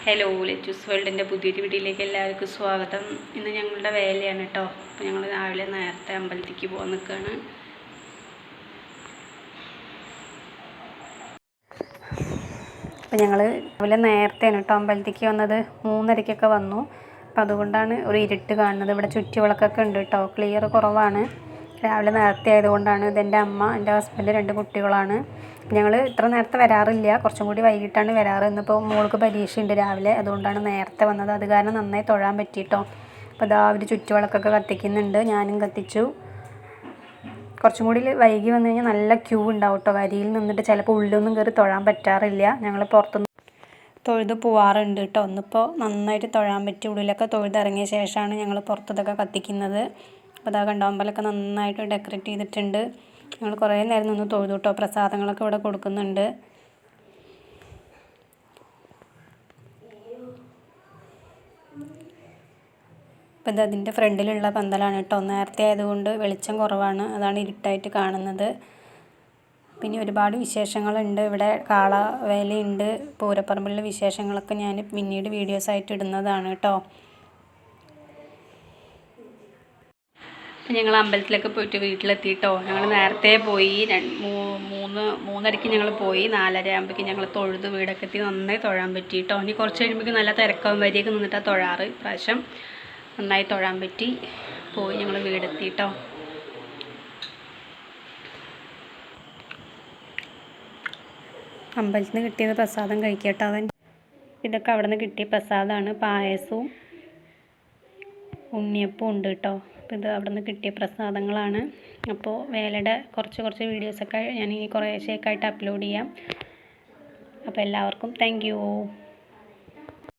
Hello lettuce വേൾഡിൻ്റെ പുതിയൊരു വീഡിയോയിലേക്ക് എല്ലാവർക്കും സ്വാഗതം. ഇന്ന് ഞങ്ങളുടെ വേലയാണ് കേട്ടോ. അപ്പോൾ ഞങ്ങൾ രാവിലെ നേരത്തെ അമ്പലത്തിലേക്ക് പോകാൻ നിൽക്കുകയാണ്. അപ്പോൾ ഞങ്ങൾ രാവിലെ നേരത്തെയാണ് കേട്ടോ അമ്പലത്തിലേക്ക് വന്നത്. 3:30 വന്നു. അപ്പോൾ അതുകൊണ്ടാണ് ഒരു ഇരുട്ട് കാണുന്നത്. ഇവിടെ ചുറ്റുവിളക്കൊക്കെ ഉണ്ട് കേട്ടോ. ക്ലിയർ കുറവാണ്. രാവിലെ നേരത്തെ ആയതുകൊണ്ടാണ്. ഇതെൻ്റെ അമ്മ, എൻ്റെ ഹസ്ബൻഡ്, 2 കുട്ടികളാണ്. ഞങ്ങൾ ഇത്ര നേരത്തെ വരാറില്ല, കുറച്ചും കൂടി വൈകിട്ടാണ് വരാറ്. ഇന്നിപ്പോൾ മോൾക്ക് പരീക്ഷയുണ്ട് രാവിലെ, അതുകൊണ്ടാണ് നേരത്തെ വന്നത്. അത് കാരണം നന്നായി തൊഴാൻ പറ്റിയിട്ടോ. അപ്പോൾ ഇതാ അവർ ചുറ്റുവിളക്കൊക്കെ കത്തിക്കുന്നുണ്ട്, ഞാനും കത്തിച്ചു. കുറച്ചും കൂടി വൈകി വന്നു കഴിഞ്ഞാൽ നല്ല ക്യൂ ഉണ്ടാവും കേട്ടോ. വരിയിൽ നിന്നിട്ട് ചിലപ്പോൾ ഉള്ളിലൊന്നും കയറി തൊഴാൻ പറ്റാറില്ല. ഞങ്ങൾ പുറത്തുനിന്ന് തൊഴുത് പോവാറുണ്ട് കേട്ടോ. ഒന്നിപ്പോൾ നന്നായിട്ട് തൊഴാൻ പറ്റി. ഉള്ളിലൊക്കെ തൊഴുതിറങ്ങിയ ശേഷമാണ് ഞങ്ങൾ പുറത്തതൊക്കെ കത്തിക്കുന്നത്. അപ്പോൾ അതാ കണ്ടോ, അമ്പലമൊക്കെ നന്നായിട്ട് ഡെക്കറേറ്റ് ചെയ്തിട്ടുണ്ട്. ഞങ്ങൾ കുറേ നേരം നിന്ന് തൊഴുതു കേട്ടോ. പ്രസാദങ്ങളൊക്കെ ഇവിടെ കൊടുക്കുന്നുണ്ട്. അപ്പോൾ ഇത് അതിൻ്റെ ഫ്രണ്ടിലുള്ള പന്തലാണ് കേട്ടോ. നേരത്തെ ആയതുകൊണ്ട് വെളിച്ചം കുറവാണ്, അതാണ് ഇരുട്ടായിട്ട് കാണുന്നത്. പിന്നെ ഒരുപാട് വിശേഷങ്ങളുണ്ട് ഇവിടെ. കാളവേലയുണ്ട്, പൂരപ്പറമ്പിലുള്ള വിശേഷങ്ങളൊക്കെ ഞാൻ പിന്നീട് വീഡിയോസായിട്ട് ഇടുന്നതാണ് കേട്ടോ. ഞങ്ങൾ അമ്പലത്തിലൊക്കെ പോയിട്ട് വീട്ടിലെത്തിയിട്ടോ. ഞങ്ങൾ നേരത്തെ പോയി. 3:30 ഞങ്ങൾ പോയി. 4:30 ആകുമ്പോഴേക്കും ഞങ്ങൾ തൊഴുത് വീടൊക്കെ എത്തി. നന്നായി തൊഴാൻ പറ്റിയിട്ടോ. ഇനി കുറച്ച് കഴിയുമ്പോഴേക്കും നല്ല തിരക്കാവും. വരിയൊക്കെ നിന്നിട്ടാണ് തൊഴാറ്. പ്രാവശ്യം നന്നായി തൊഴാൻ പറ്റി. പോയി ഞങ്ങൾ വീടെത്തിയിട്ടോ. അമ്പലത്തിൽ നിന്ന് കിട്ടിയത് പ്രസാദം കഴിക്കട്ടോ. ഇതൊക്കെ അവിടെ നിന്ന് കിട്ടിയ പ്രസാദമാണ്. പായസവും ഉണ്ണിയപ്പവും ഉണ്ട് കേട്ടോ. അപ്പോൾ ഇത് അവിടെ നിന്ന് കിട്ടിയ പ്രസാദങ്ങളാണ്. അപ്പോൾ വേലയുടെ കുറച്ച് വീഡിയോസൊക്കെ ഞാൻ ഈ കുറേശ്ശേക്കായിട്ട് അപ്ലോഡ് ചെയ്യാം. അപ്പോൾ എല്ലാവർക്കും താങ്ക് യു.